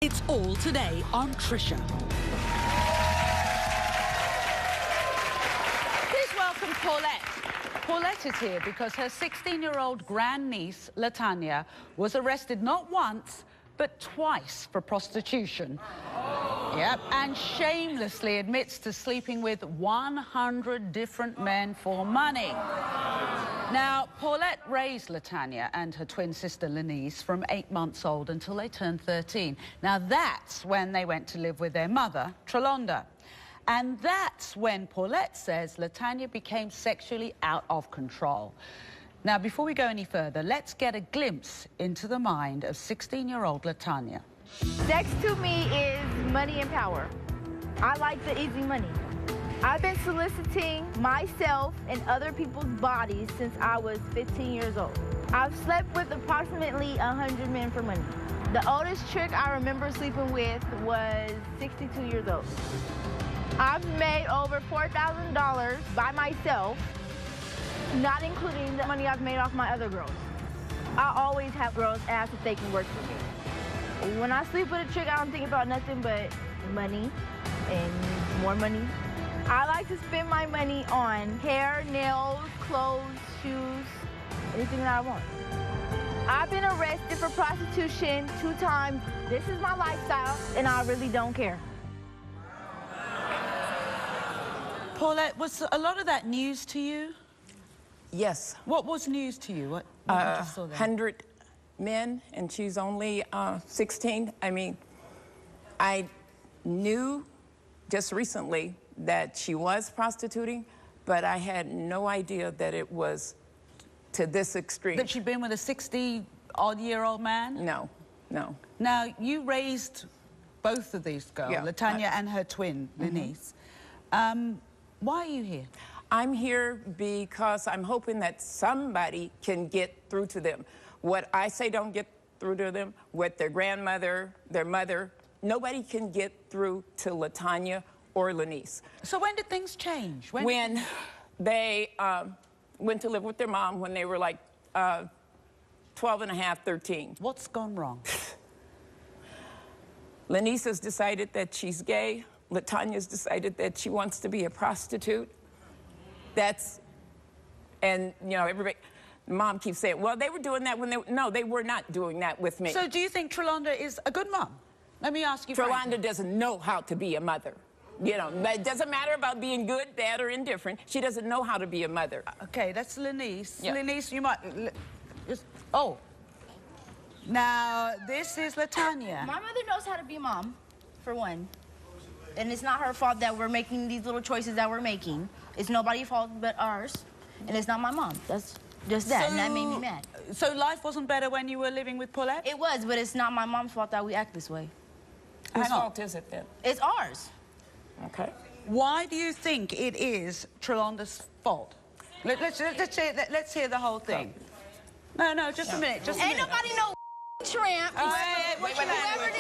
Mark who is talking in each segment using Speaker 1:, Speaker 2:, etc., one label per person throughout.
Speaker 1: It's all today on Trisha.
Speaker 2: Please welcome Paulette. Paulette is here because her 16-year-old grandniece, Latanya, was arrested not once, but twice for prostitution. Yep, and shamelessly admits to sleeping with 100 different men for money. Now, Paulette raised Latanya and her twin sister, Lenice, from 8 months old until they turned 13. Now, that's when they went to live with their mother, Trelonda. And that's when Paulette says Latanya became sexually out of control. Now, before we go any further, let's get a glimpse into the mind of 16-year-old Latanya.
Speaker 3: Sex to me is money and power. I like the easy money. I've been soliciting myself and other people's bodies since I was 15 years old. I've slept with approximately 100 men for money. The oldest chick I remember sleeping with was 62 years old. I've made over $4,000 by myself, not including the money I've made off my other girls. I always have girls ask if they can work for me. When I sleep with a chick, I don't think about nothing but money and more money. I like to spend my money on hair, nails, clothes, shoes, anything that I want. I've been arrested for prostitution 2 times. This is my lifestyle, and I really don't care.
Speaker 2: Paulette, was a lot of that news to you?
Speaker 4: Yes.
Speaker 2: What was news to you? What you just saw there?
Speaker 4: 100 men, and she's only 16. I mean, I knew just recently that she was prostituting, but I had no idea that it was to this extreme.
Speaker 2: That she'd been with a 60-odd-year-old man?
Speaker 4: No, no.
Speaker 2: Now, you raised both of these girls,
Speaker 4: Yeah,
Speaker 2: Latanya and her twin, Lenice. Why are you here?
Speaker 4: I'm here because I'm hoping that somebody can get through to them. What I say don't get through to them, what their grandmother, their mother, nobody can get through to Latanya or Lenice.
Speaker 2: So when did things change?
Speaker 4: When they went to live with their mom when they were like 12 and a half, 13.
Speaker 2: What's gone wrong?
Speaker 4: Lenice has decided that she's gay. Latanya's decided that she wants to be a prostitute. And you know, everybody, mom keeps saying, well, they were doing that when no, they were not doing that with me.
Speaker 2: So do you think Trelonda is a good mom? Let me ask you
Speaker 4: Trelonda doesn't know how to be a mother. You know, it doesn't matter about being good, bad, or indifferent. She doesn't know how to be a mother.
Speaker 2: Okay, that's Lenice.
Speaker 4: Yeah.
Speaker 2: Lenice, you might... Oh. Now, this is Latanya.
Speaker 5: My mother knows how to be a mom, for one. And it's not her fault that we're making these little choices that we're making. It's nobody's fault but ours. And it's not my mom. That's just that, and that made me mad.
Speaker 2: So life wasn't better when you were living with Paulette?
Speaker 5: It was, but it's not my mom's fault that we act this way.
Speaker 4: Whose fault is it then?
Speaker 5: It's ours.
Speaker 4: Okay.
Speaker 2: Why do you think it is Trelonda's fault? Let's hear the whole thing. No, just a minute, just a minute.
Speaker 5: Ain't nobody no tramp.
Speaker 2: What's your language?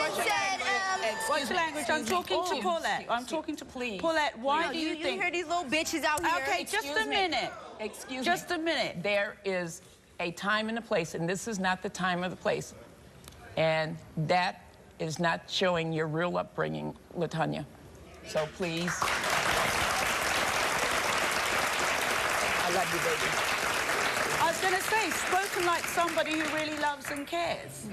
Speaker 2: What's your language? I'm talking to Paulette. I'm talking to Paulette. Why do you think...
Speaker 5: You hear these little bitches out here?
Speaker 2: Okay, just a minute.
Speaker 4: Excuse me.
Speaker 2: Just a minute.
Speaker 4: There is a time and a place, and this is not the time or the place. And that is not showing your real upbringing, Latanya. So please. I love you, baby.
Speaker 2: I was going to say, spoken like somebody who really loves and cares.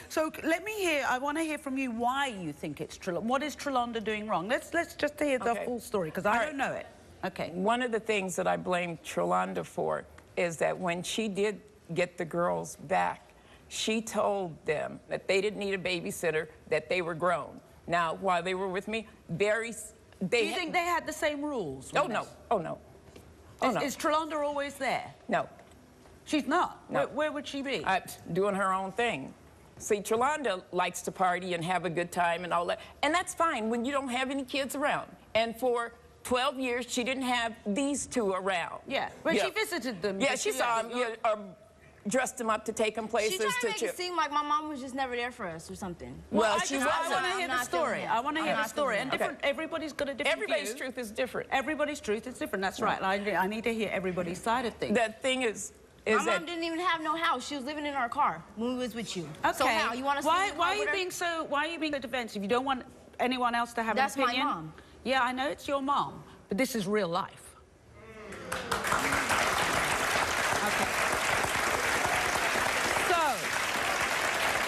Speaker 2: So let me hear, I want to hear from you why you think it's Trelonda. What is Trelonda doing wrong? Let's just hear the full story, because I don't know it. Okay.
Speaker 4: One of the things that I blame Trelonda for is that when she did get the girls back, she told them that they didn't need a babysitter, that they were grown. Now, while they were with me,
Speaker 2: Do you think they had the same rules?
Speaker 4: Oh, no. Oh, no. Oh, no.
Speaker 2: Is Trelonda always there?
Speaker 4: No.
Speaker 2: She's not?
Speaker 4: No.
Speaker 2: Where would she be?
Speaker 4: Doing her own thing. See, Trelonda likes to party and have a good time and all that. And that's fine when you don't have any kids around. And for 12 years, she didn't have these two around.
Speaker 2: Yeah, but she visited them.
Speaker 4: Yeah, she saw them, dressed them up to take them places.
Speaker 5: She's trying to make it seem like my mom was just never there for us or something.
Speaker 2: Well,
Speaker 4: she
Speaker 2: I want to hear the story. I want to hear the story. And everybody's got a different
Speaker 4: Everybody's
Speaker 2: view.
Speaker 4: truth is different.
Speaker 2: Everybody's truth is different. That's right. I need to hear everybody's side of things.
Speaker 4: The thing is, is
Speaker 5: My mom didn't even have no house. She was living in our car when we was with you.
Speaker 2: Okay.
Speaker 5: So how you want to?
Speaker 2: Why are you being so defensive? You don't want anyone else to have an opinion?
Speaker 5: That's my mom.
Speaker 2: Yeah, I know it's your mom, but this is real life. Okay.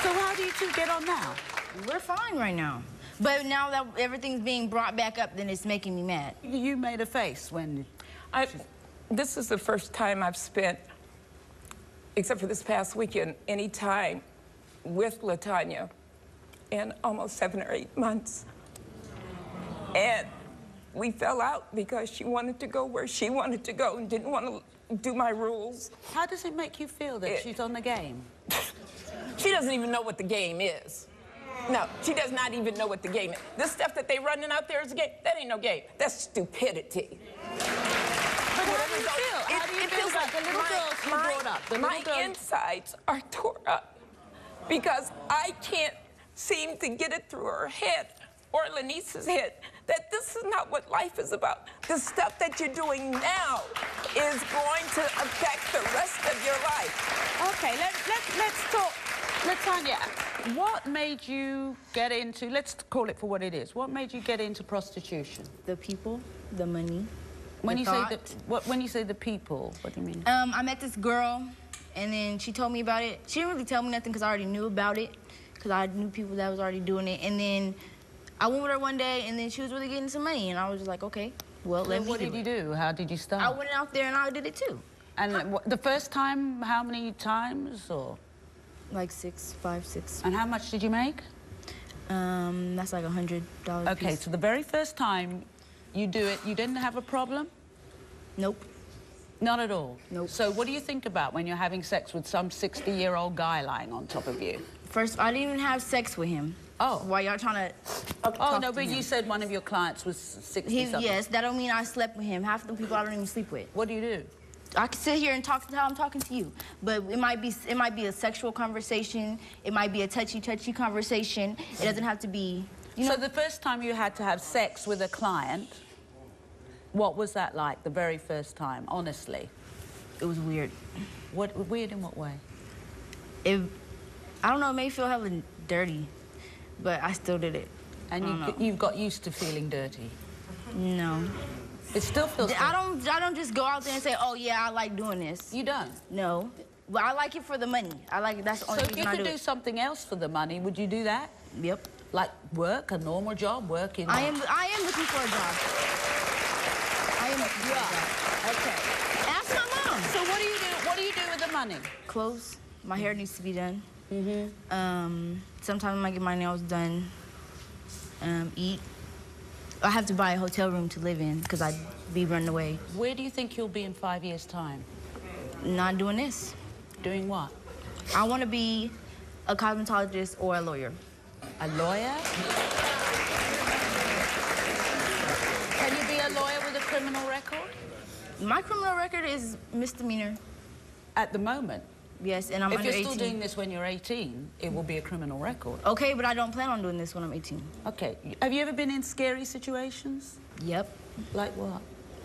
Speaker 2: So how do you two get on now?
Speaker 5: We're fine right now. But now that everything's being brought back up, then it's making me mad.
Speaker 2: You made a face when...
Speaker 4: This is the first time I've spent, except for this past weekend, any time with LaTanya in almost 7 or 8 months. And we fell out because she wanted to go where she wanted to go and didn't want to do my rules.
Speaker 2: How does it make you feel that she's on the game?
Speaker 4: She doesn't even know what the game is. No, she does not even know what the game is. This stuff that they running out there is a game. That ain't no game. That's stupidity.
Speaker 2: But how do you feel? How do you feel about the little girls you brought up?
Speaker 4: My insides are tore up because I can't seem to get it through her head or Lenice's head that this is not what life is about. The stuff that you're doing now is going to affect the rest of your life.
Speaker 2: Okay, let's talk. LaTanya, what made you get into, let's call it for what it is, what made you get into prostitution?
Speaker 5: The people, the money.
Speaker 2: When you say the people, what do you mean?
Speaker 5: I met this girl, and then she told me about it. She didn't really tell me nothing because I already knew about it, because I knew people that was already doing it. And then I went with her one day, and then she was really getting some money, and I was just like, okay, well, let me do it.
Speaker 2: What did you do? How did you start?
Speaker 5: I went out there and I did it too.
Speaker 2: And the first time, how many times, or?
Speaker 5: Like 5, 6.
Speaker 2: And how much did you make?
Speaker 5: That's like $100 a
Speaker 2: Okay,
Speaker 5: piece.
Speaker 2: so the very first time you do it, you didn't have a problem?
Speaker 5: Nope.
Speaker 2: Not at all?
Speaker 5: Nope.
Speaker 2: So what do you think about when you're having sex with some 60-year-old guy lying on top of you?
Speaker 5: First, I didn't even have sex with him.
Speaker 2: Oh.
Speaker 5: While y'all trying to
Speaker 2: Oh, no, but you said one of your clients was 60-something.
Speaker 5: Yes, that don't mean I slept with him. Half the people I don't even sleep with.
Speaker 2: What do you do?
Speaker 5: I can sit here and talk to how I'm talking to you, but it might be a sexual conversation. It might be a touchy conversation. It doesn't have to be, you know.
Speaker 2: So the first time you had to have sex with a client, what was that like, the very first time, honestly?
Speaker 5: It was weird.
Speaker 2: Weird in what way?
Speaker 5: I don't know, it made me feel hella dirty, but I still did it.
Speaker 2: And you've got used to feeling dirty?
Speaker 5: No.
Speaker 2: It still feels dirty.
Speaker 5: I don't just go out there and say, oh yeah, I like doing this.
Speaker 2: You don't?
Speaker 5: No. But I like it for the money. That's the only reason I do it.
Speaker 2: So if you could do something else for the money, would you do that?
Speaker 5: Yep.
Speaker 2: Like work, a normal job, work in...
Speaker 5: I am looking for a job. I am looking for a job.
Speaker 2: Okay.
Speaker 5: Ask my mom.
Speaker 2: So what do you do with the money?
Speaker 5: Clothes. My hair needs to be done. Sometimes I might get my nails done. Eat. I have to buy a hotel room to live in because I'd be running away.
Speaker 2: Where do you think you'll be in 5 years' time?
Speaker 5: Not doing this.
Speaker 2: Doing what?
Speaker 5: I want to be a cosmetologist or a lawyer.
Speaker 2: A lawyer? Can you be a lawyer with a criminal record?
Speaker 5: My criminal record is misdemeanor.
Speaker 2: At the moment?
Speaker 5: Yes, and I'm under 18.
Speaker 2: If you're still doing this when you're 18, it will be a criminal record.
Speaker 5: Okay, but I don't plan on doing this when I'm 18.
Speaker 2: Okay. Have you ever been in scary situations?
Speaker 5: Yep.
Speaker 2: Like what?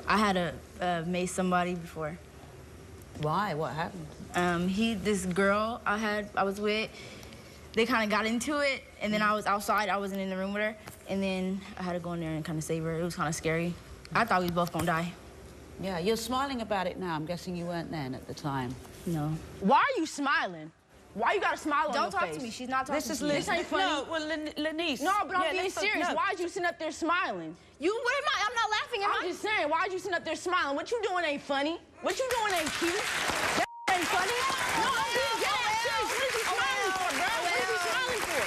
Speaker 5: I had to mace somebody before.
Speaker 2: Why? What happened?
Speaker 5: This girl I was with, they kind of got into it, and then I was outside. I wasn't in the room with her, and then I had to go in there and kind of save her. It was kind of scary. I thought we was both gonna die.
Speaker 2: Yeah, you're smiling about it now. I'm guessing you weren't then at the time.
Speaker 5: No.
Speaker 6: Why are you smiling? Why you got a smile on your face?
Speaker 5: Don't talk to me. She's not talking to me.
Speaker 6: This ain't funny.
Speaker 2: No, well, Lenice.
Speaker 6: No, but I'm being serious.
Speaker 2: No.
Speaker 6: Why are you sitting up there smiling?
Speaker 5: What am I? I'm not laughing.
Speaker 6: I'm just saying, why are you sitting up there smiling? What you doing ain't funny. What you doing ain't cute. That ain't funny. No, I'm being dead serious. What is he smiling for, bro? What is he smiling for?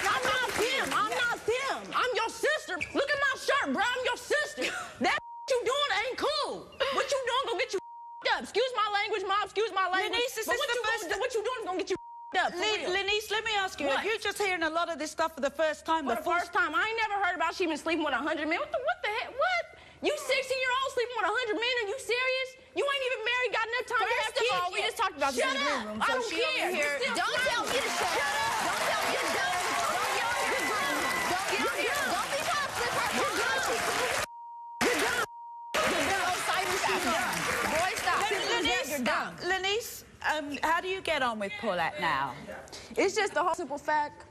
Speaker 6: I'm not him. I'm not them. I'm your sister. Look at my shirt, bro. I'm your sister. That you doing ain't cool. What you doing gonna get you up. Excuse my language, Mom. Excuse my language.
Speaker 2: Lenice,
Speaker 6: but what you doing is gonna get you up.
Speaker 2: Lenice, let me ask you,
Speaker 6: What?
Speaker 2: if you're just hearing a lot of this stuff for the first time,
Speaker 6: For the first time, I ain't never heard about she been sleeping with 100 men. What the heck? What? You 16-year-old sleeping with 100 men? Are you serious? You ain't even married, got enough time to have
Speaker 5: First of
Speaker 6: kids
Speaker 5: all, we
Speaker 6: yet.
Speaker 5: just talked about this in the green room,
Speaker 6: I
Speaker 5: so
Speaker 6: don't
Speaker 5: she
Speaker 6: care.
Speaker 5: over here.
Speaker 6: You're still
Speaker 5: Don't tell me to shut up. Don't tell me to shut up. Don't yell at your grandma. Don't yell at her. Don't be trying to flip her. You're done. You're done. Boy, stop.
Speaker 2: Lenice, How do you get on with Paulette now?
Speaker 6: It's just the whole simple fact.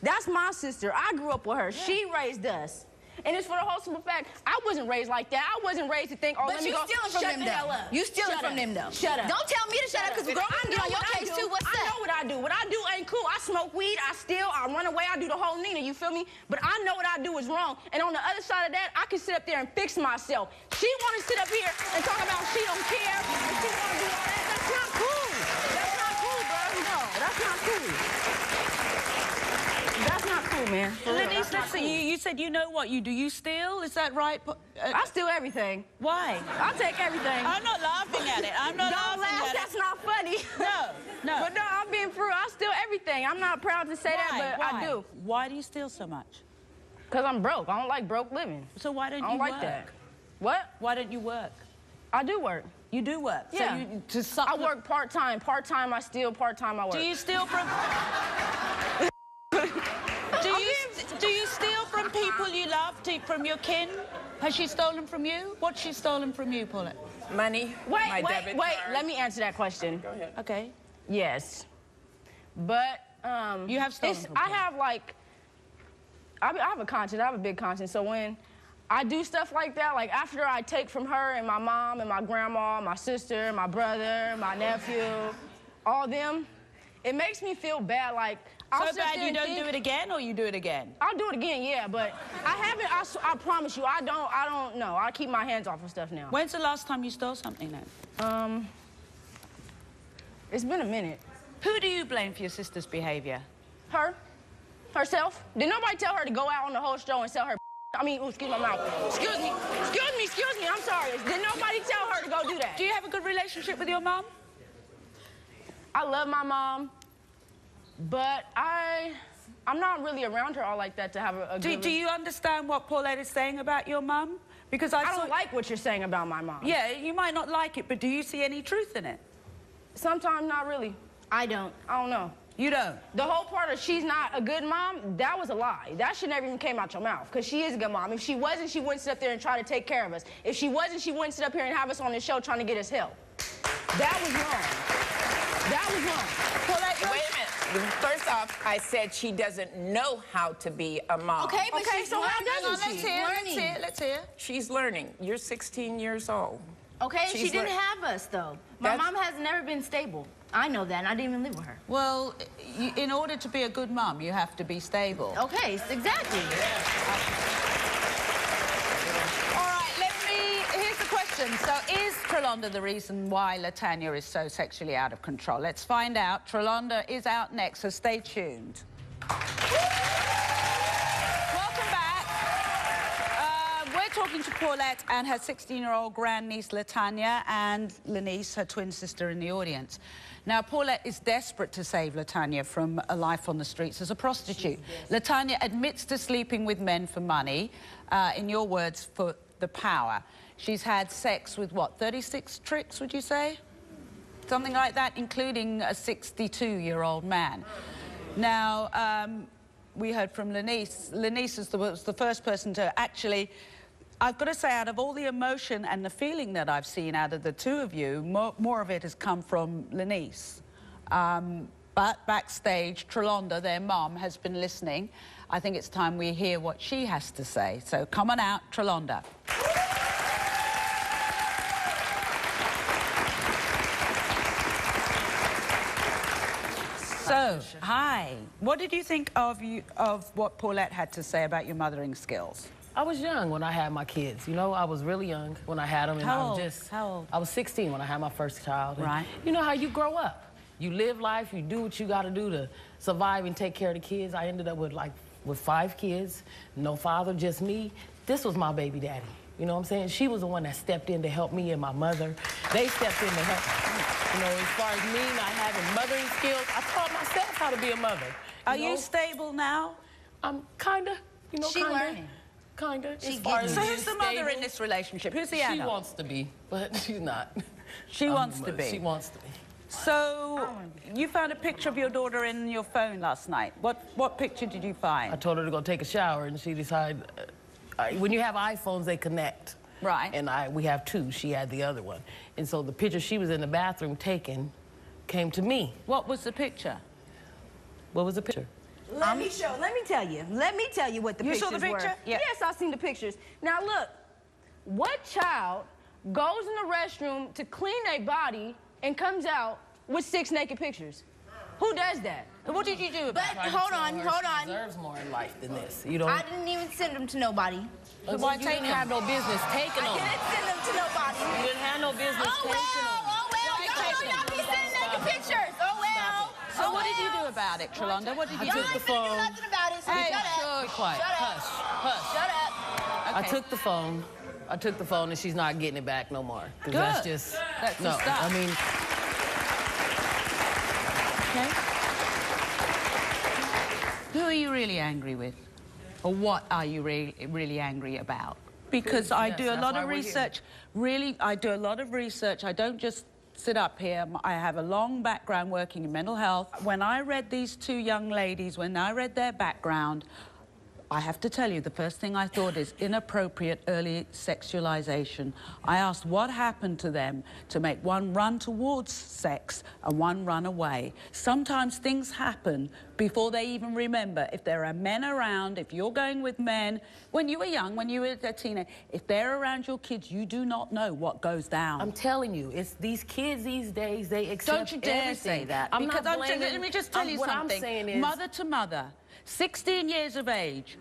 Speaker 6: That's my sister. I grew up with her. Yeah. She raised us. And it's for the whole simple fact, I wasn't raised like that. I wasn't raised to think, oh, let me go.
Speaker 5: But you stealing from them, though. You stealing from them, though.
Speaker 6: Shut up.
Speaker 5: Don't tell me to shut up, because girl, I'm get on your case, too. What's that?
Speaker 6: I know what I do. What I do ain't cool. I smoke weed, I steal, I run away, I do the whole Nina, you feel me? But I know what I do is wrong. And on the other side of that, I can sit up there and fix myself. She want to sit up here and talk about she don't care, and she want to do all that. That's not cool. That's not cool, bro. No, that's not cool. That's not cool, man.
Speaker 2: Lenise, listen, you said you know what you do. You steal? Is that right?
Speaker 6: I steal everything.
Speaker 2: Why?
Speaker 6: I take everything.
Speaker 2: I'm not laughing at it. I'm not
Speaker 6: Don't
Speaker 2: laughing
Speaker 6: laugh,
Speaker 2: at
Speaker 6: that's
Speaker 2: it.
Speaker 6: not funny.
Speaker 2: No.
Speaker 6: But no, I'm being true. I steal everything. I'm not proud to say that, but I do.
Speaker 2: Why do you steal so much?
Speaker 6: Because I'm broke. I don't like broke living.
Speaker 2: So why don't you
Speaker 6: work? I don't like that. What?
Speaker 2: Why don't you work?
Speaker 6: I do work.
Speaker 2: You do work?
Speaker 6: Yeah.
Speaker 2: So
Speaker 6: I work part-time. Part-time I steal, part-time I work.
Speaker 2: Do you steal from... Do you steal from people you love, from your kin? Has she stolen from you? What's she stolen from you, Paulette?
Speaker 4: Money.
Speaker 6: Wait. Let me answer that question.
Speaker 4: Go ahead.
Speaker 2: Okay.
Speaker 6: Yes. But,
Speaker 2: you have stolen from
Speaker 6: I have, like... I have a conscience. I have a big conscience. So when I do stuff like that, like after I take from her and my mom and my grandma, my sister, my brother, my nephew, all them, it makes me feel bad. Like,
Speaker 2: so bad you don't do it again, or you do it again?
Speaker 6: I'll do it again, yeah, but I haven't, I promise you, I don't know. I keep my hands off of stuff now.
Speaker 2: When's the last time you stole something then?
Speaker 6: It's been a minute.
Speaker 2: Who do you blame for your sister's behavior?
Speaker 6: Her. Herself. Did nobody tell her to go out on the whole show and sell her I mean, excuse my mouth. Excuse me, I'm sorry. Did nobody tell her to go do that?
Speaker 2: Do you have a good relationship with your mom?
Speaker 6: I love my mom, but I'm not really around her all like that to have a good...
Speaker 2: Do you understand what Paulette is saying about your mom? Because I
Speaker 6: don't like what you're saying about my mom.
Speaker 2: Yeah, you might not like it, but do you see any truth in it?
Speaker 6: Sometimes not really. I don't know.
Speaker 2: You don't?
Speaker 6: The whole part of she's not a good mom, that was a lie. That should never even came out your mouth, because she is a good mom. If she wasn't, she wouldn't sit up there and try to take care of us. If she wasn't, she wouldn't sit up here and have us on this show trying to get us help. That was wrong. That was wrong.
Speaker 4: Paulette, wait a minute. First off, I said she doesn't know how to be a mom.
Speaker 6: Okay, but she's
Speaker 2: so how
Speaker 6: doesn't
Speaker 2: she?
Speaker 6: Let's hear.
Speaker 4: She's learning. You're 16 years old.
Speaker 5: Okay, she didn't have us, though. My mom has never been stable. I know that, and I didn't even live with her.
Speaker 2: Well, in order to be a good mom, you have to be stable.
Speaker 5: Okay, exactly.
Speaker 2: All right, here's the question. So, is Trelonda the reason why Latanya is so sexually out of control? Let's find out. Trelonda is out next, so stay tuned. Talking to Paulette and her 16-year-old grandniece, Latanya, and Lenise, her twin sister, in the audience. Now, Paulette is desperate to save Latanya from a life on the streets as a prostitute. Latanya admits to sleeping with men for money, in your words, for the power. She's had sex with, what, 36 tricks, would you say? Something like that, including a 62-year-old man. Now, we heard from Lenise. Lenise was the first person to actually... I've got to say, out of all the emotion and the feeling that I've seen out of the two of you, more of it has come from Lenise. But backstage, Trelonda, their mom, has been listening. I think it's time we hear what she has to say. So come on out, Trelonda. So, hi. What did you think of what Paulette had to say about your mothering skills?
Speaker 7: I was young when I had my kids. You know, I was really young when I had them. And
Speaker 2: How old?
Speaker 7: I was 16 when I had my first child. And
Speaker 2: right.
Speaker 7: You know how you grow up. You live life, you do what you got to do to survive and take care of the kids. I ended up with 5 kids, no father, just me. This was my baby daddy. You know what I'm saying? She was the one that stepped in to help me and my mother. They stepped in to help me. You know, as far as me not having mothering skills, I taught myself how to be a mother.
Speaker 2: Are you stable now?
Speaker 7: I'm kinda, you know,
Speaker 5: She's learning.
Speaker 7: Kinda.
Speaker 5: So
Speaker 2: who's the mother in this relationship? Who's the adult?
Speaker 7: She wants to be, but she's not.
Speaker 2: She wants to be.
Speaker 7: She wants to be.
Speaker 2: So, you found a picture of your daughter in your phone last night. What picture did you find?
Speaker 7: I told her to go take a shower, and she decided... when you have iPhones, they connect.
Speaker 2: Right.
Speaker 7: And we have 2. She had the other one. And so the picture, she was in the bathroom taking, came to me.
Speaker 2: What was the picture?
Speaker 7: What was the picture?
Speaker 6: Let me tell you what the pictures
Speaker 2: saw the picture?
Speaker 6: were.
Speaker 2: Yeah.
Speaker 6: Yes, I seen the pictures. Now look, what child goes in the restroom to clean their body and comes out with 6 naked pictures? Who does that?
Speaker 2: What did you do about
Speaker 5: But
Speaker 2: it?
Speaker 5: hold on.
Speaker 7: She deserves more in life than this. You don't.
Speaker 5: I didn't even send them to nobody.
Speaker 7: Why you didn't have no business taking
Speaker 5: I
Speaker 7: them?
Speaker 5: didn't send them to nobody.
Speaker 7: You didn't have no business taking them.
Speaker 5: Y'all be sending naked pictures. Oh well.
Speaker 2: So what did you do about it, Trelonda? What did you
Speaker 7: I
Speaker 2: do?
Speaker 7: took the
Speaker 5: Y'all ain't finna do
Speaker 7: phone.
Speaker 5: nothing about it, so
Speaker 2: Hey,
Speaker 5: shut up.
Speaker 7: Be quiet.
Speaker 5: Shut up.
Speaker 7: Hush. Hush.
Speaker 5: Shut up.
Speaker 7: I took the phone. I took the phone, and she's not getting it back no more. 'Cause that's
Speaker 2: Good.
Speaker 7: just
Speaker 2: That's
Speaker 7: no.
Speaker 2: the stuff.
Speaker 7: I mean,
Speaker 2: Okay. Who are you really angry with? Or what are you really angry about? Because I do a
Speaker 7: that's
Speaker 2: lot
Speaker 7: why
Speaker 2: of
Speaker 7: we're here.
Speaker 2: research. Really, I do a lot of research. I don't just sit up here. I have a long background working in mental health. When I read these 2 young ladies, when I read their background, I have to tell you, the first thing I thought is inappropriate early sexualization. I asked what happened to them to make one run towards sex and one run away. Sometimes things happen before they even remember. If there are men around, if you're going with men, when you were young, when you were a teenager, if they're around your kids, you do not know what goes down.
Speaker 7: I'm telling you, it's these kids these days, they accept
Speaker 2: Don't you dare
Speaker 7: everything.
Speaker 2: say that.
Speaker 7: I'm
Speaker 2: because
Speaker 7: not
Speaker 2: I'm just,
Speaker 7: blaming,
Speaker 2: let me just tell you
Speaker 7: what
Speaker 2: something.
Speaker 7: I'm saying is,
Speaker 2: mother to mother, 16 years of age.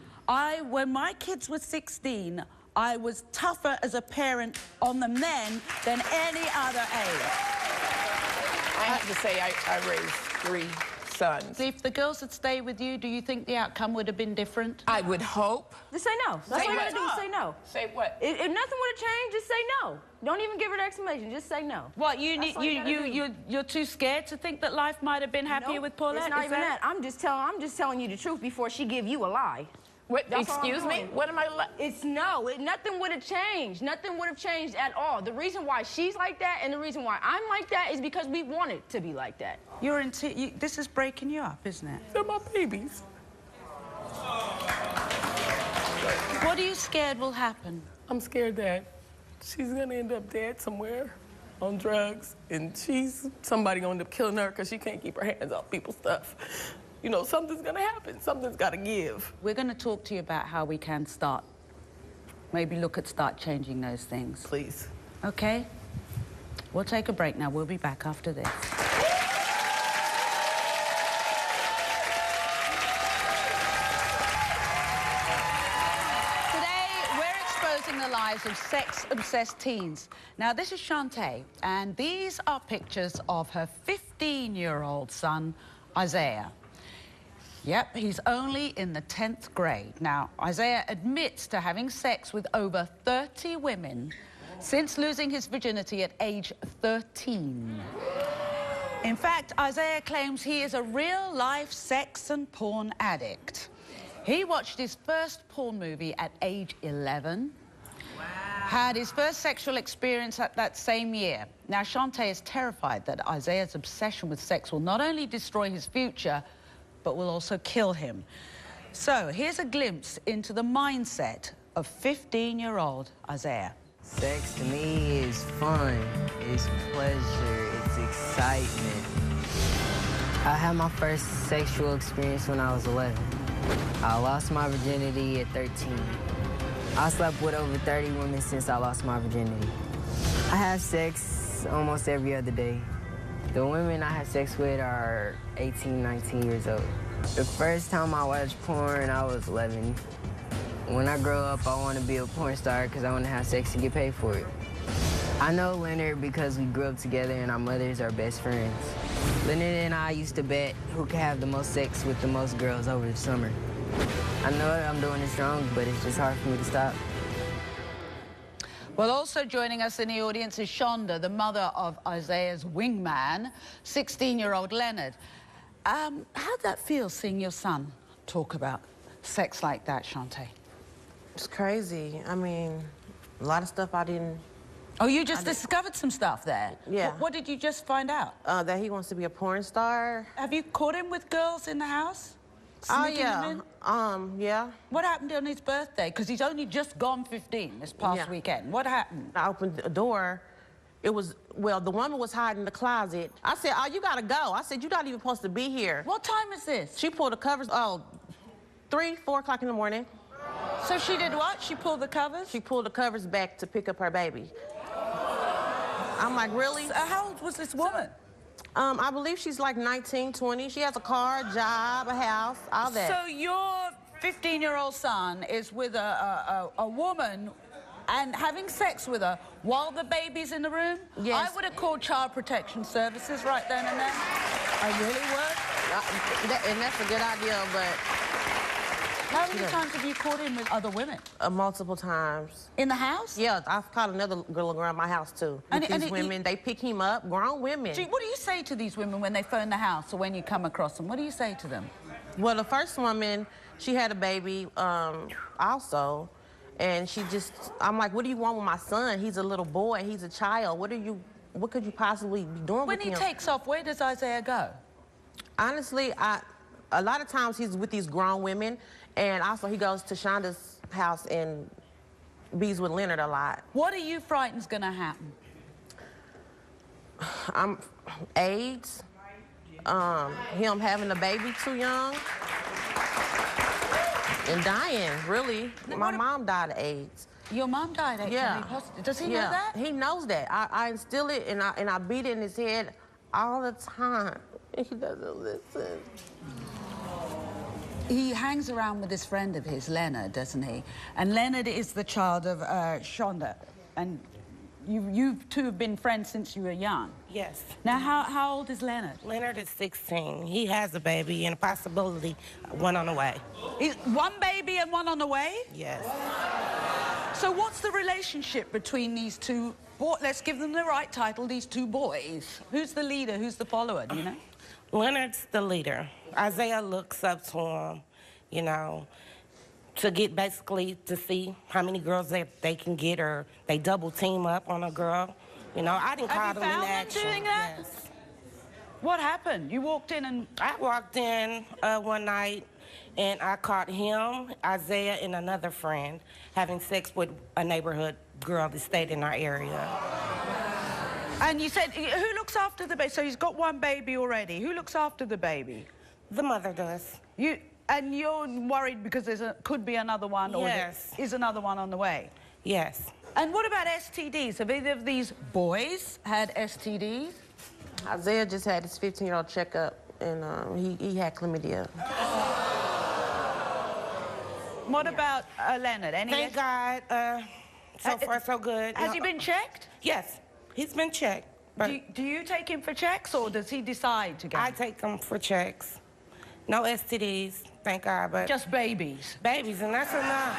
Speaker 2: When my kids were 16, I was tougher as a parent on them then than any other age.
Speaker 4: I have to say, I raised 3 sons.
Speaker 2: If the girls had stayed with you, do you think the outcome would have been different?
Speaker 4: I would hope.
Speaker 6: Just say no. That's all you
Speaker 4: what?
Speaker 6: gotta do is say no.
Speaker 4: Say what?
Speaker 6: If nothing would have changed, just say no. Don't even give her the explanation. Just say no.
Speaker 2: What, you
Speaker 6: That's all you gotta do.
Speaker 2: you're too scared to think that life might have been happier
Speaker 6: Nope,
Speaker 2: with Paulette?
Speaker 6: It's not
Speaker 2: Is
Speaker 6: even that. I'm just telling you the truth before she give you a lie.
Speaker 4: What?
Speaker 6: That's all I'm
Speaker 4: Excuse me?
Speaker 6: doing.
Speaker 4: What am I?
Speaker 6: It's no. Nothing would have changed. Nothing would have changed at all. The reason why she's like that and the reason why I'm like that is because we want it to be like that.
Speaker 2: This is breaking you up, isn't it?
Speaker 7: they're my babies.
Speaker 2: What are you scared will happen?
Speaker 7: I'm scared that she's gonna end up dead somewhere on drugs, and somebody gonna end up killing her because she can't keep her hands off people's stuff. You know, something's gonna happen. Something's gotta give.
Speaker 2: We're going to talk to you about how we can start, maybe start changing those things.
Speaker 7: Please.
Speaker 2: Okay? We'll take a break now. We'll be back after this. Today, we're exposing the lives of sex-obsessed teens. Now, this is Shantae, and these are pictures of her 15-year-old son, Isaiah. Yep, he's only in the 10th grade. Now, Isaiah admits to having sex with over 30 women since losing his virginity at age 13. In fact, Isaiah claims he is a real-life sex and porn addict. He watched his first porn movie at age 11, had his first sexual experience at that same year. Now, Shantae is terrified that Isaiah's obsession with sex will not only destroy his future, but will also kill him. So here's a glimpse into the mindset of 15-year-old Isaiah.
Speaker 8: Sex to me is fun, it's pleasure, it's excitement. I had my first sexual experience when I was 11. I lost my virginity at 13. I slept with over 30 women since I lost my virginity. I have sex almost every other day. The women I have sex with are 18, 19 years old. The first time I watched porn, I was 11. When I grow up, I want to be a porn star because I want to have sex and get paid for it. I know Leonard because we grew up together and our mothers are best friends. Leonard and I used to bet who could have the most sex with the most girls over the summer. I know I'm doing it wrong, but it's just hard for me to stop.
Speaker 2: Well, also joining us in the audience is Shonda, the mother of Isaiah's wingman, 16-year-old Leonard. How'd that feel, seeing your son talk about sex like that, Shantae?
Speaker 9: It's crazy. I mean, a lot of stuff I didn't...
Speaker 2: Oh, you just discovered some stuff there?
Speaker 9: Yeah.
Speaker 2: What did you just find out?
Speaker 9: That he wants to be a porn star.
Speaker 2: Have you caught him with girls in the house?
Speaker 9: Oh,
Speaker 2: Sneaking them
Speaker 9: yeah.
Speaker 2: in?
Speaker 9: Yeah.
Speaker 2: What happened on his birthday? Because he's only just gone 15 this past weekend. What happened?
Speaker 9: I opened the door, It was, well, the woman was hiding in the closet. I said, oh, you gotta go. I said, you're not even supposed to be here.
Speaker 2: What time is this?
Speaker 9: She pulled the covers, 3, 4 o'clock in the morning.
Speaker 2: So she did what? She pulled the covers?
Speaker 9: She pulled the covers back to pick up her baby. I'm like, really?
Speaker 2: So how old was this woman?
Speaker 9: I believe she's like 19, 20. She has a car, a job, a house, all that.
Speaker 2: So your 15-year-old son is with a woman and having sex with her while the baby's in the room?
Speaker 9: Yes.
Speaker 2: I would have called Child Protection Services right then and there. I really would.
Speaker 9: And that's a good idea, but...
Speaker 2: How many times have you caught him with other women?
Speaker 9: Multiple times.
Speaker 2: In the house?
Speaker 9: Yeah, I've caught another girl around my house, too. With these women, they pick him up, grown women.
Speaker 2: Gee, what do you say to these women when they phone the house or when you come across them? What do you say to them?
Speaker 9: Well, the first woman, she had a baby also, and she just, I'm like, what do you want with my son? He's a little boy, he's a child. What could you possibly be doing with him?
Speaker 2: When he takes off, where does Isaiah go?
Speaker 9: Honestly, a lot of times he's with these grown women, and also he goes to Shonda's house and bees with Leonard a lot.
Speaker 2: What are you frightened is gonna happen?
Speaker 9: AIDS, him having a baby too young, and dying, really. My mom died of AIDS.
Speaker 2: Your mom died of
Speaker 9: Yeah.
Speaker 2: HIV positive. Does he know that?
Speaker 9: He knows that. I instill it and I beat it in his head all the time. He doesn't listen.
Speaker 2: He hangs around with this friend of his, Leonard, doesn't he? And Leonard is the child of Shonda. And you two have been friends since you were young.
Speaker 10: Yes.
Speaker 2: Now, how old is Leonard?
Speaker 10: Leonard is 16. He has a baby and a possibility one on the way.
Speaker 2: One baby and one on the way?
Speaker 10: Yes.
Speaker 2: So what's the relationship between these two boys? Let's give them the right title, these two boys. Who's the leader? Who's the follower, do you know?
Speaker 10: Leonard's the leader. Isaiah looks up to him, you know, to get basically to see how many girls they can get, or they double team up on a girl. You know, I didn't call them in action.
Speaker 2: Doing that?
Speaker 10: Yes.
Speaker 2: What happened? You walked in and...
Speaker 10: I walked in one night and I caught him, Isaiah, and another friend having sex with a neighborhood girl that stayed in our area.
Speaker 2: And you said, who looks after the baby? So he's got one baby already. Who looks after the baby?
Speaker 10: The mother does.
Speaker 2: And you're worried because could be another one, or
Speaker 10: Yes.
Speaker 2: is another one on the way?
Speaker 10: Yes.
Speaker 2: And what about STDs? Have either of these boys had STDs?
Speaker 9: Isaiah just had his 15-year-old checkup, and he had chlamydia.
Speaker 2: What about Leonard?
Speaker 10: Thank God. So far, so good.
Speaker 2: Has he been checked?
Speaker 10: Yes, he's been checked. But
Speaker 2: Do you take him for checks, or does he decide to get
Speaker 10: I take him for checks. No STDs, thank God, but...
Speaker 2: Just babies?
Speaker 10: Babies, and that's enough.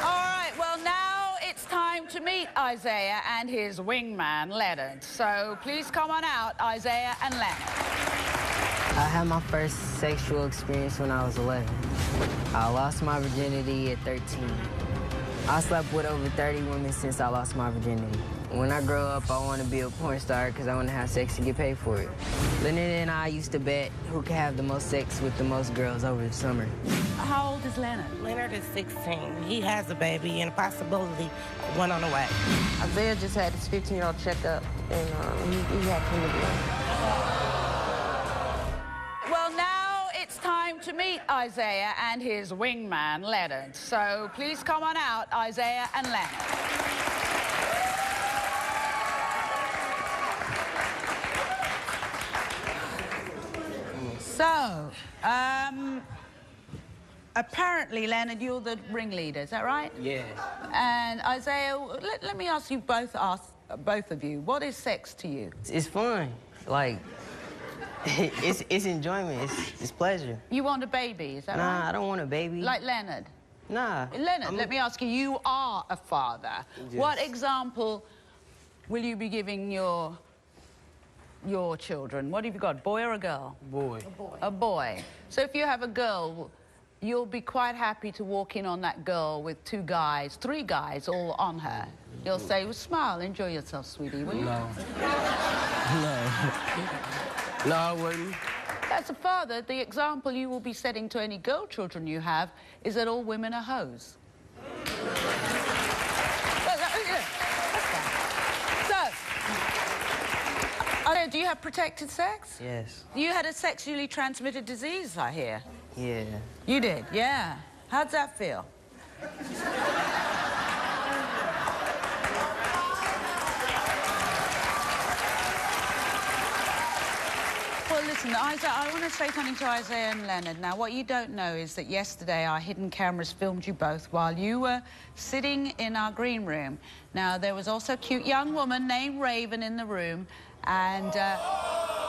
Speaker 2: All right, well, now it's time to meet Isaiah and his wingman, Leonard. So please come on out, Isaiah and Leonard.
Speaker 8: I had my first sexual experience when I was 11. I lost my virginity at 13. I slept with over 30 women since I lost my virginity. When I grow up, I want to be a porn star because I want to have sex and get paid for it. Leonard and I used to bet who could have the most sex with the most girls over the summer.
Speaker 2: How old is Leonard?
Speaker 10: Leonard is 16. He has a baby and a possibility one on the way.
Speaker 9: Isaiah just had his 15-year-old checkup, and he had chlamydia.
Speaker 2: Well, now it's time to meet Isaiah and his wingman, Leonard. So please come on out, Isaiah and Leonard. So, apparently, Leonard, you're the ringleader, is that right?
Speaker 8: Yeah.
Speaker 2: And Isaiah, let me ask both of you, what is sex to you?
Speaker 8: It's fun. Like, it's enjoyment. It's pleasure.
Speaker 2: You want a baby, is that right?
Speaker 8: Nah, I don't want a baby.
Speaker 2: Like Leonard?
Speaker 8: Nah.
Speaker 2: Leonard, let me ask you, you are a father.
Speaker 8: Yes.
Speaker 2: What example will you be giving your children? What have you got, boy or a girl?
Speaker 8: Boy.
Speaker 2: A boy. A boy. So if you have a girl, you'll be quite happy to walk in on that girl with three guys all on her. You'll say, well, smile, enjoy yourself, sweetie, will you?
Speaker 11: No. No. No, I wouldn't.
Speaker 2: As a father, the example you will be setting to any girl children you have is that all women are hoes. So, do you have protected sex?
Speaker 8: Yes.
Speaker 2: You had a sexually transmitted disease, I hear.
Speaker 8: Yeah.
Speaker 2: You did, yeah. How'd that feel? Well, listen, Isaiah, I want to say something to Isaiah and Leonard. Now, what you don't know is that yesterday our hidden cameras filmed you both while you were sitting in our green room. Now, there was also a cute young woman named Raven in the room, and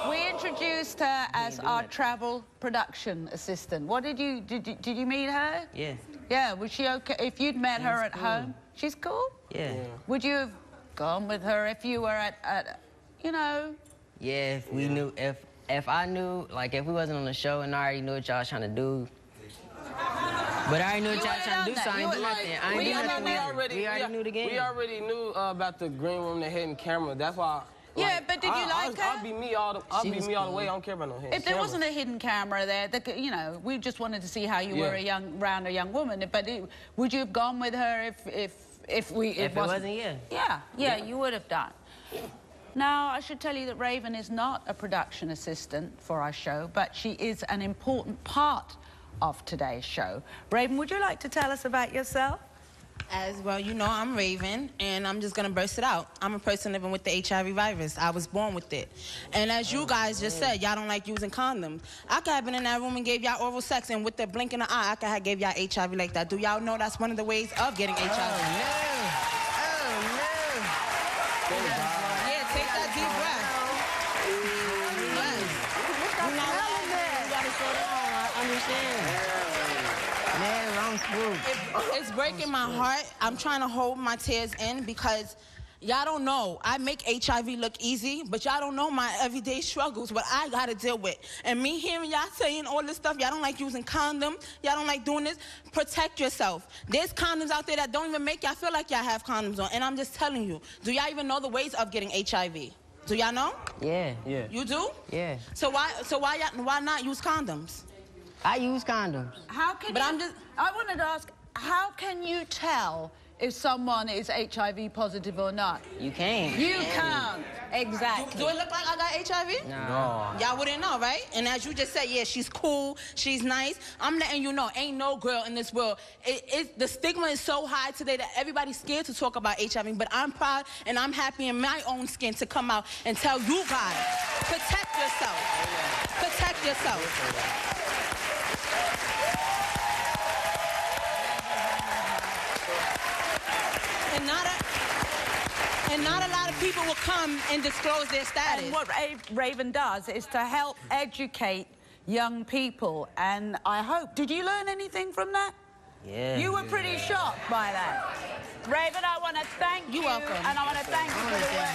Speaker 2: we introduced her as our travel production assistant. What did you meet her?
Speaker 8: Yeah.
Speaker 2: Yeah, was she okay? If you'd met her at home, she's cool?
Speaker 8: Yeah.
Speaker 2: Would you have gone with her if you were at you know?
Speaker 8: Yeah, if we knew, if I knew, like, if we wasn't on the show and I already knew what y'all was trying to do. But I already knew what y'all was trying to do, so I ain't do nothing. I ain't do nothing. We already knew the game.
Speaker 11: We already knew about the green room, the hidden camera. That's why.
Speaker 2: Yeah, but did you like her?
Speaker 11: I'll be me all the way. I don't care about no hidden camera.
Speaker 2: If there wasn't a hidden camera there, you know, we just wanted to see how you were around a young woman. But would you have gone with her if it wasn't? Yeah, you would have done. Now, I should tell you that Raven is not a production assistant for our show, but she is an important part of today's show. Raven, would you like to tell us about yourself?
Speaker 12: As well, you know, I'm Raven, and I'm just gonna burst it out. I'm a person living with the HIV virus. I was born with it. And as you guys just said, y'all don't like using condoms. I could have been in that room and gave y'all oral sex, and with the blink in the eye, I could have gave y'all HIV like that. Do y'all know that's one of the ways of getting HIV?
Speaker 8: Oh, no.
Speaker 12: Yeah, take that deep breath.
Speaker 8: You gotta slow down. I understand. Man, wrong swoop.
Speaker 12: It's breaking my heart. I'm trying to hold my tears in because y'all don't know. I make HIV look easy, but y'all don't know my everyday struggles, what I gotta deal with. And me hearing y'all saying all this stuff, y'all don't like using condoms, y'all don't like doing this, protect yourself. There's condoms out there that don't even make y'all feel like y'all have condoms on. And I'm just telling you, do y'all even know the ways of getting HIV? Do y'all know?
Speaker 8: Yeah.
Speaker 12: You do?
Speaker 8: Yeah.
Speaker 12: So why not use condoms?
Speaker 8: I use condoms.
Speaker 2: How can I wanted to ask, how can you tell if someone is HIV positive or not?
Speaker 8: You can't.
Speaker 2: You can't. Exactly.
Speaker 12: Do it look like I got HIV?
Speaker 8: No.
Speaker 12: Y'all wouldn't know, right? And as you just said, yeah, she's cool, she's nice. I'm letting you know, ain't no girl in this world. The stigma is so high today that everybody's scared to talk about HIV, but I'm proud and I'm happy in my own skin to come out and tell you guys, protect yourself. Protect yourself. And not a lot of people will come and disclose their status.
Speaker 2: And what Raven does is to help educate young people. And I hope, did you learn anything from that?
Speaker 8: Yeah.
Speaker 2: You were pretty shocked by that. Raven, I want to thank you.
Speaker 12: You're welcome.
Speaker 2: And I want to thank you for the work.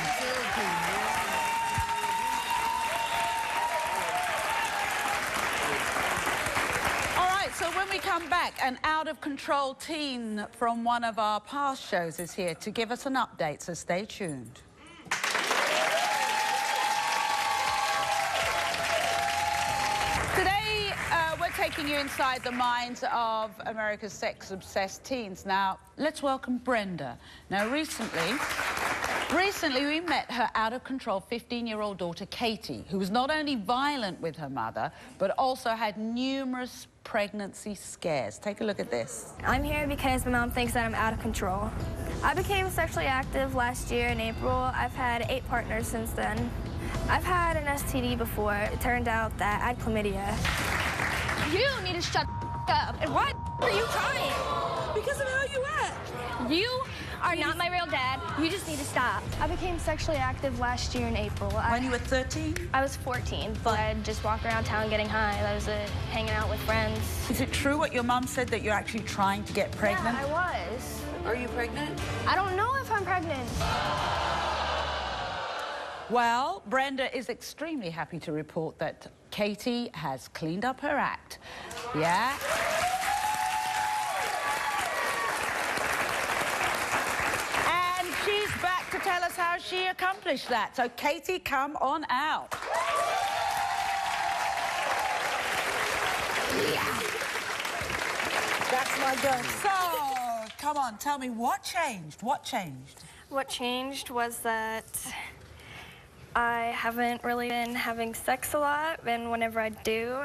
Speaker 2: So when we come back, an out-of-control teen from one of our past shows is here to give us an update, so stay tuned. Today, we're taking you inside the minds of America's sex-obsessed teens. Now, let's welcome Brenda. Now, recently we met her out-of-control 15-year-old daughter, Katie, who was not only violent with her mother, but also had numerous pregnancy scares. Take a look at this.
Speaker 13: I'm here because my mom thinks that I'm out of control. I became sexually active last year in April. I've had 8 partners since then. I've had an STD before. It turned out that I had chlamydia.
Speaker 3: You need to shut up.
Speaker 13: And why are you crying?
Speaker 3: Because of how you act. You are not my real dad. You just need to stop.
Speaker 13: I became sexually active last year in April.
Speaker 2: When you were 13?
Speaker 13: I was 14, but I'd just walk around town getting high. I was hanging out with friends.
Speaker 2: Is it true what your mom said, that you're actually trying to get pregnant?
Speaker 13: Yeah, I was.
Speaker 2: Are you pregnant?
Speaker 13: I don't know if I'm pregnant.
Speaker 2: Well, Brenda is extremely happy to report that Katie has cleaned up her act. Yeah? And she's back to tell us how she accomplished that. So, Katie, come on out.
Speaker 1: That's my girl. So, come on, tell me, what changed? What changed?
Speaker 13: What changed was that I haven't really been having sex a lot, and whenever I do,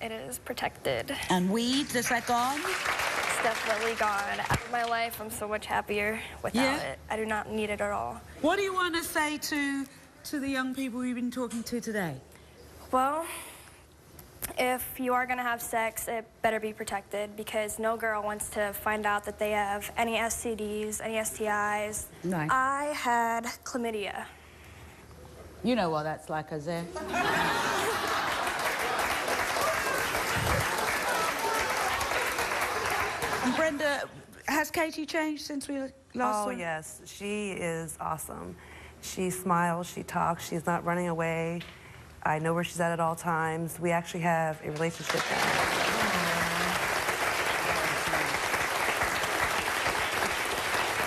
Speaker 13: it is protected.
Speaker 1: And weed, is that gone?
Speaker 13: It's definitely gone. Out of my life, I'm so much happier without it. I do not need it at all.
Speaker 1: What do you want to say to the young people you've been talking to today?
Speaker 13: Well, if you are going to have sex, it better be protected, because no girl wants to find out that they have any STDs, any STIs.
Speaker 2: Nice.
Speaker 13: I had chlamydia.
Speaker 2: You know what that's like, Isaiah. And Brenda, has Katie changed since we last saw her?
Speaker 14: Oh, yes. She is awesome. She smiles, she talks, she's not running away. I know where she's at all times. We actually have a relationship now.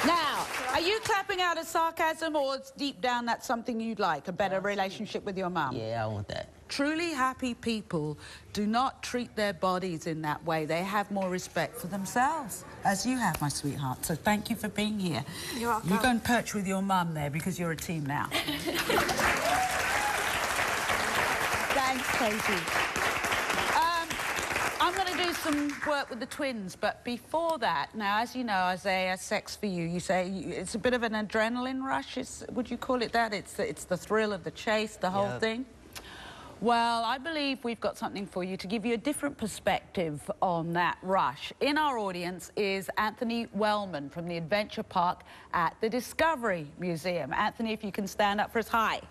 Speaker 2: Now, are you clapping out as sarcasm, or it's deep down that's something you'd like, a better relationship with your mum?
Speaker 15: Yeah, I want that.
Speaker 2: Truly happy people do not treat their bodies in that way. They have more respect for themselves, as you have, my sweetheart. So thank you for being here.
Speaker 13: You're welcome.
Speaker 2: You go and perch with your mum there, because you're a team now. Thanks, Katie. I'm going to do some work with the twins, but before that, now, as you know, Isaiah, sex for you, you say it's a bit of an adrenaline rush, would you call it that? It's the thrill of the chase, the whole thing? Well, I believe we've got something for you to give you a different perspective on that rush. In our audience is Anthony Wellman from the Adventure Park at the Discovery Museum. Anthony, if you can stand up for us. Hi.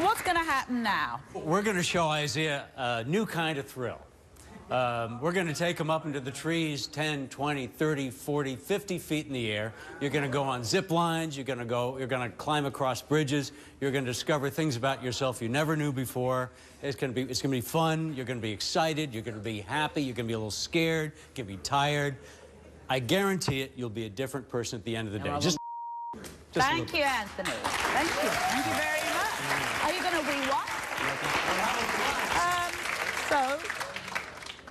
Speaker 2: What's going to happen now?
Speaker 16: We're going to show Isaiah a new kind of thrill. We're going to take him up into the trees 10, 20, 30, 40, 50 feet in the air. You're going to go on zip lines. You're going to climb across bridges. You're going to discover things about yourself you never knew before. It's going to be fun. You're going to be excited. You're going to be happy. You're going to be a little scared. You're going to be tired. I guarantee it, you'll be a different person at the end of the day.
Speaker 2: Thank you, Anthony. Thank you. Thank you very much. Are you going to rewatch? So,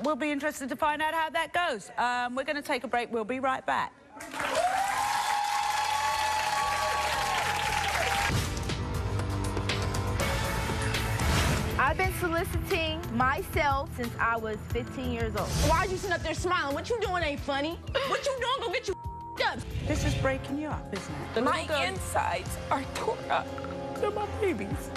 Speaker 2: we'll be interested to find out how that goes. We're going to take a break. We'll be right back.
Speaker 3: I've been soliciting myself since I was 15 years old.
Speaker 6: Why are you sitting up there smiling? What you doing ain't funny. What you doing? Go get you up.
Speaker 2: This is breaking you up, isn't it?
Speaker 4: My insides are tore up. They're my babies.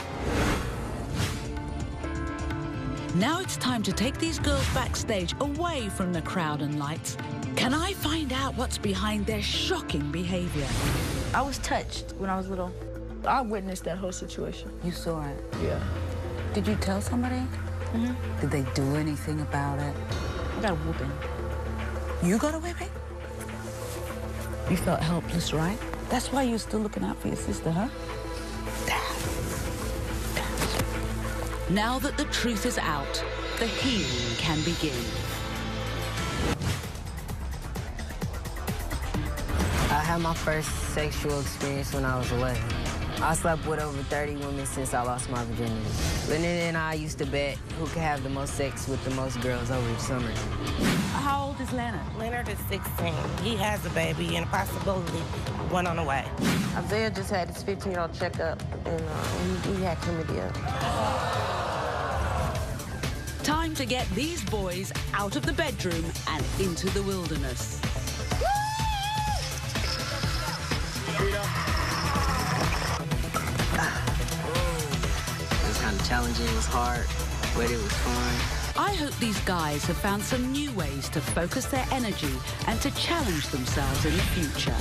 Speaker 1: Now it's time to take these girls backstage away from the crowd and lights. Can I find out what's behind their shocking behavior?
Speaker 5: I was touched when I was little. I witnessed that whole situation.
Speaker 2: You saw it?
Speaker 5: Yeah.
Speaker 2: Did you tell somebody?
Speaker 5: Mm-hmm.
Speaker 2: Did they do anything about it?
Speaker 5: I got a whooping.
Speaker 2: You got a whipping? You felt helpless, right? That's why you're still looking out for your sister, huh?
Speaker 1: Now that the truth is out, the healing can begin.
Speaker 8: I had my first sexual experience when I was 11. I slept with over 30 women since I lost my virginity. Leonard and I used to bet who could have the most sex with the most girls over the summer.
Speaker 2: How old is Leonard?
Speaker 10: Leonard is 16. He has a baby and a possibility one on the way.
Speaker 9: Isaiah just had his 15-year-old checkup, and he had chlamydia.
Speaker 1: Time to get these boys out of the bedroom and into the wilderness.
Speaker 8: It was kind of challenging, it was hard, but it was fun.
Speaker 1: I hope these guys have found some new ways to focus their energy and to challenge themselves in the future.